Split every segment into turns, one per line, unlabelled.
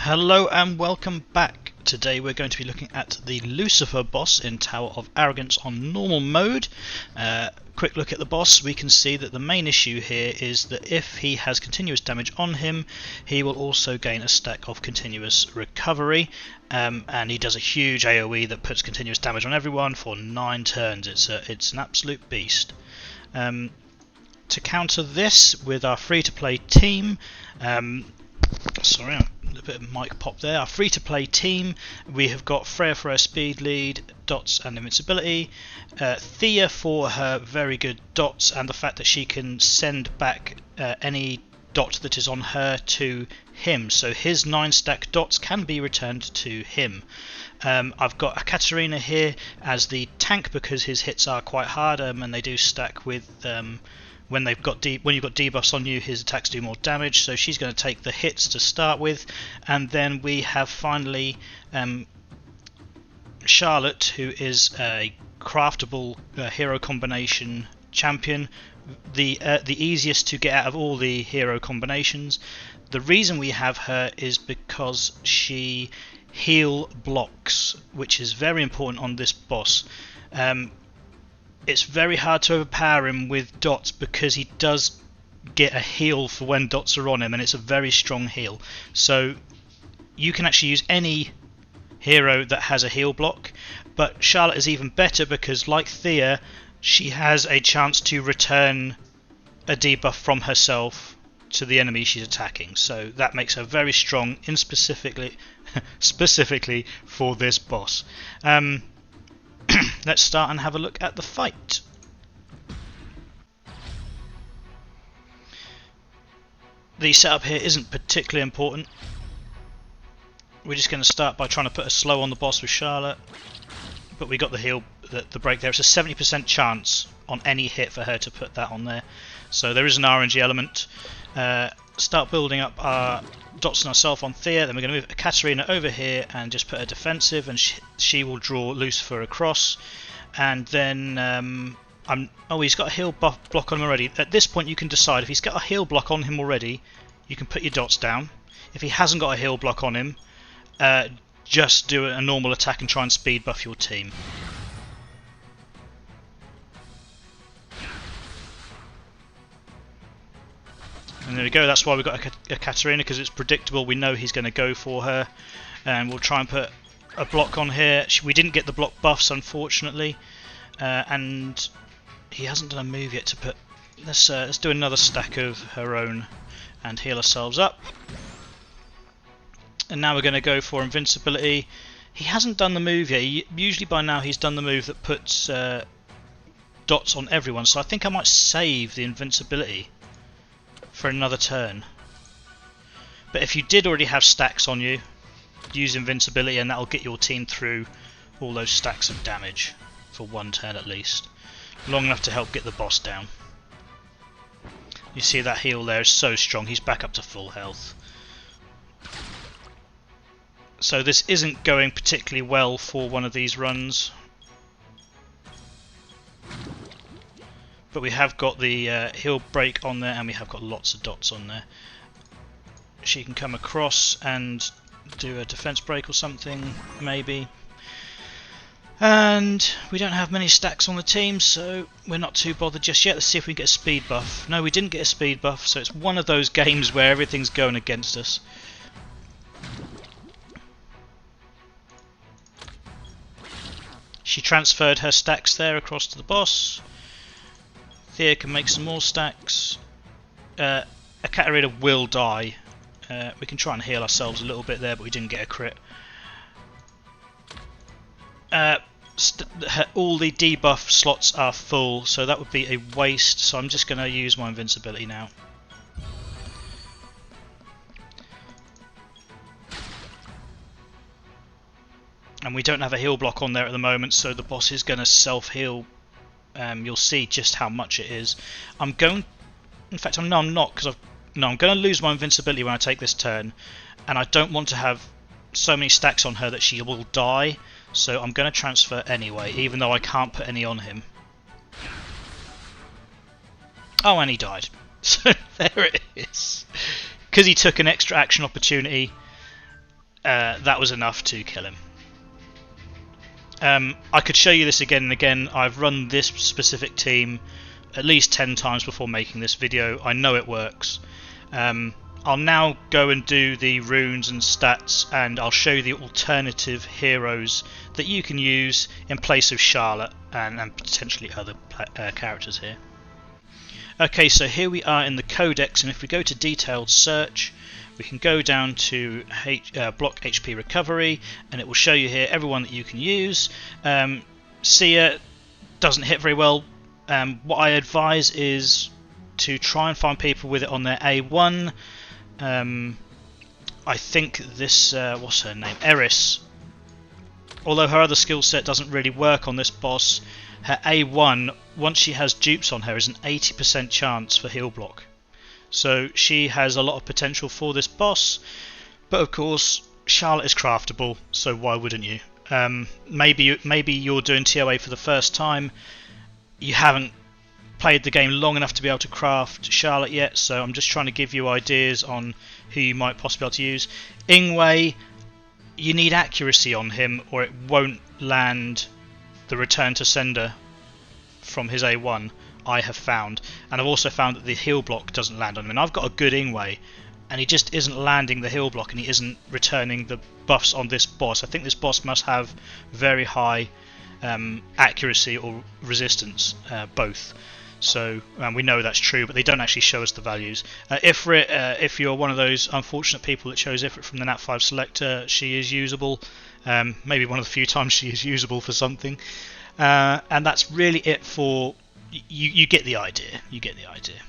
Hello and welcome back. Today we're going to be looking at the Lucifer boss in Tower of Arrogance on normal mode. Quick look at the boss. We can see that the main issue here is that if he has continuous damage on him, he will also gain a stack of continuous recovery, and he does a huge AoE that puts continuous damage on everyone for 9 turns. It's an absolute beast. To counter this with our free-to-play team, sorry, a little bit of mic pop there. Our free-to-play team, we have got Freya for her speed lead, dots and invincibility, Thea for her very good dots and the fact that she can send back any dot that is on her to him, so his 9-stack dots can be returned to him. I've got a Katarina here as the tank because his hits are quite hard and they do stack with when you've got debuffs on you, his attacks do more damage, so she's going to take the hits to start with. And then we have finally Charlotte, who is a craftable hero combination champion, the easiest to get out of all the hero combinations. The reason we have her is because she heal blocks, which is very important on this boss. It's very hard to overpower him with dots because he does get a heal for when dots are on him, and it's a very strong heal. So you can actually use any hero that has a heal block, but Charlotte is even better because, like Thea, she has a chance to return a debuff from herself to the enemy she's attacking. So that makes her very strong, specifically for this boss. Let's start and have a look at the fight. The setup here isn't particularly important. We're just going to start by trying to put a slow on the boss with Charlotte, but we got the heal, the break there. It's a 70% chance on any hit for her to put that on there, so there is an RNG element. Start building up our dots and ourselves on Thea, then we're going to move Katarina over here and just put her defensive, and she will draw Lucifer across. And then oh, he's got a heal block on him already. At this point you can decide if he's got a heal block on him already, you can put your dots down. If he hasn't got a heal block on him, just do a normal attack and try and speed buff your team. And there we go, that's why we've got a Katarina, because it's predictable, we know he's going to go for her. And we'll try and put a block on here. We didn't get the block buffs, unfortunately. And he hasn't done a move yet to put... Let's do another stack of her own and heal ourselves up. And now we're going to go for invincibility. He hasn't done the move yet. Usually by now he's done the move that puts dots on everyone, so I think I might save the invincibility for another turn. But if you did already have stacks on you, use invincibility and that'll get your team through all those stacks of damage for one turn at least, long enough to help get the boss down. You see that heal there is so strong, he's back up to full health. So this isn't going particularly well for one of these runs, but we have got the heal break on there and we have got lots of dots on there. She can come across and do a defense break or something, maybe. And we don't have many stacks on the team, so we're not too bothered just yet. Let's see if we can get a speed buff. No, we didn't get a speed buff, so it's one of those games where everything's going against us. She transferred her stacks there across to the boss. Thea can make some more stacks. A Katarina will die. We can try and heal ourselves a little bit there, but we didn't get a crit. All the debuff slots are full, so that would be a waste, so I'm just going to use my invincibility now. And we don't have a heal block on there at the moment, so the boss is going to self-heal. You'll see just how much it is. I'm going... In fact, I'm not, because I'm going to lose my invincibility when I take this turn, and I don't want to have so many stacks on her that she will die, so I'm going to transfer anyway, even though I can't put any on him. Oh, and he died. So there it is. Because he took an extra action opportunity, that was enough to kill him. I could show you this again and again. I've run this specific team at least 10 times before making this video. I know it works. I'll now go and do the runes and stats, and I'll show you the alternative heroes that you can use in place of Charlotte and potentially other characters here. Okay, so here we are in the codex, and if we go to detailed search, we can go down to block HP recovery, and it will show you here everyone that you can use. Sia doesn't hit very well. What I advise is to try and find people with it on their A1. I think this, what's her name, Eris, although her other skill set doesn't really work on this boss, her A1, once she has dupes on her, is an 80% chance for heal block. So she has a lot of potential for this boss, but of course Charlotte is craftable, so why wouldn't you? Maybe you're doing ToA for the first time, you haven't played the game long enough to be able to craft Charlotte yet, so I'm just trying to give you ideas on who you might possibly be able to use. Ingwe, you need accuracy on him or it won't land the return to sender from his A1, I have found, and I've also found that the heal block doesn't land on him, and I've got a good Ingwe and he just isn't landing the heal block and he isn't returning the buffs on this boss. I think this boss must have very high accuracy or resistance, both. So we know that's true, but they don't actually show us the values. Ifrit, if you're one of those unfortunate people that chose Ifrit from the Nat5 selector, she is usable. Maybe one of the few times she is usable for something. And that's really it for... You get the idea. You get the idea.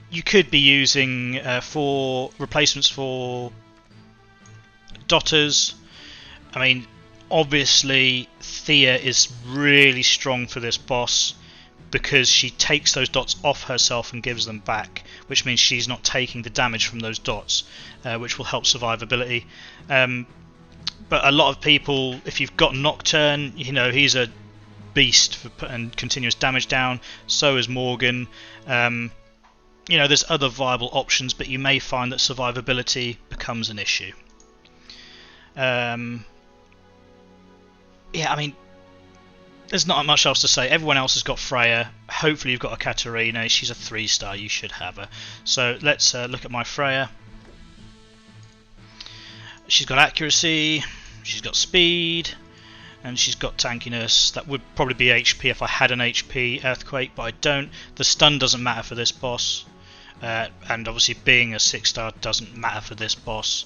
You could be using for replacements for Dotters. I mean, obviously Thea is really strong for this boss because she takes those dots off herself and gives them back, which means she's not taking the damage from those dots, which will help survivability. But a lot of people, if you've got Nocturne, you know, he's a beast for putting continuous damage down. So is Morgan. You know, there's other viable options, but you may find that survivability becomes an issue. Yeah, I mean, there's not much else to say. Everyone else has got Freya. Hopefully you've got a Katarina. She's a 3-star. You should have her. So let's look at my Freya. She's got accuracy. She's got speed. And she's got tankiness. That would probably be HP if I had an HP Earthquake, but I don't. The stun doesn't matter for this boss. And obviously being a 6-star doesn't matter for this boss.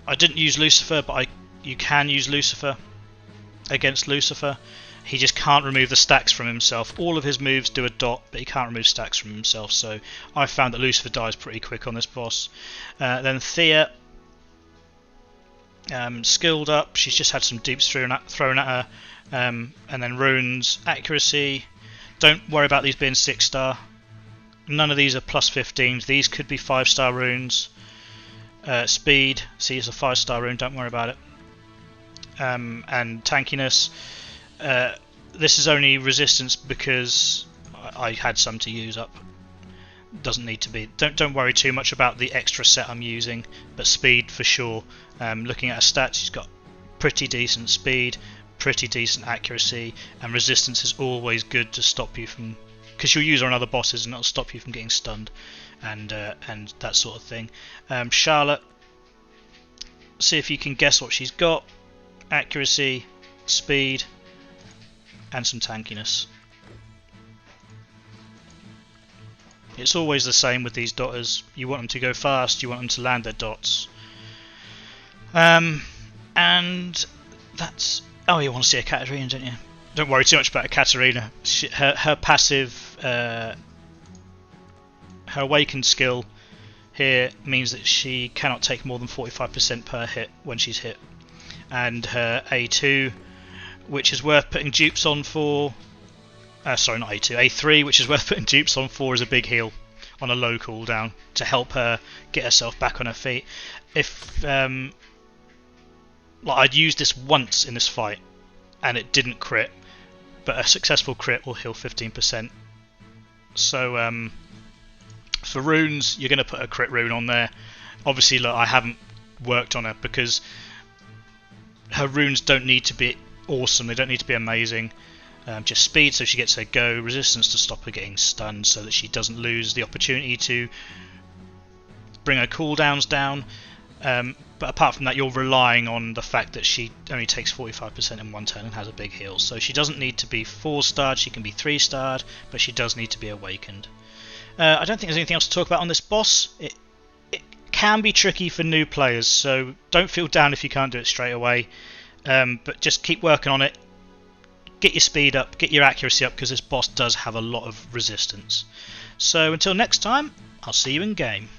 I didn't use Lucifer, but you can use Lucifer against Lucifer. He just can't remove the stacks from himself. All of his moves do a dot, but he can't remove stacks from himself. So I found that Lucifer dies pretty quick on this boss. Then Thea, skilled up. She's just had some dupes thrown at her. And then runes, accuracy. Don't worry about these being 6-star. None of these are plus 15s. These could be 5-star runes. Speed, see, it's a 5-star rune, don't worry about it. And tankiness, this is only resistance because I had some to use up. Doesn't need to be. Don't worry too much about the extra set I'm using, but speed for sure. Looking at her stats, she's got pretty decent speed, pretty decent accuracy, and resistance is always good to stop you from, because you'll use her on other bosses and it'll stop you from getting stunned. And that sort of thing. Charlotte, see if you can guess what she's got. Accuracy, speed, and some tankiness. It's always the same with these dotters. You want them to go fast, you want them to land their dots. And that's... Oh, you want to see a Katarina, don't you? Don't worry too much about a Katarina. Her passive... Her awakened skill here means that she cannot take more than 45% per hit when she's hit. And her A2, which is worth putting dupes on for... sorry, not A2, A3, which is worth putting dupes on for, is a big heal on a low cooldown to help her get herself back on her feet. If like I'd used this once in this fight and it didn't crit, but a successful crit will heal 15%. So For runes, you're going to put a crit rune on there. Obviously, look, I haven't worked on her because her runes don't need to be awesome, they don't need to be amazing. Just speed so she gets her go, resistance to stop her getting stunned so that she doesn't lose the opportunity to bring her cooldowns down. But apart from that, you're relying on the fact that she only takes 45% in one turn and has a big heal. So she doesn't need to be 4-starred, she can be 3-starred, but she does need to be awakened. I don't think there's anything else to talk about on this boss. It can be tricky for new players, so don't feel down if you can't do it straight away. But just keep working on it. Get your speed up, get your accuracy up, because this boss does have a lot of resistance. So until next time, I'll see you in game.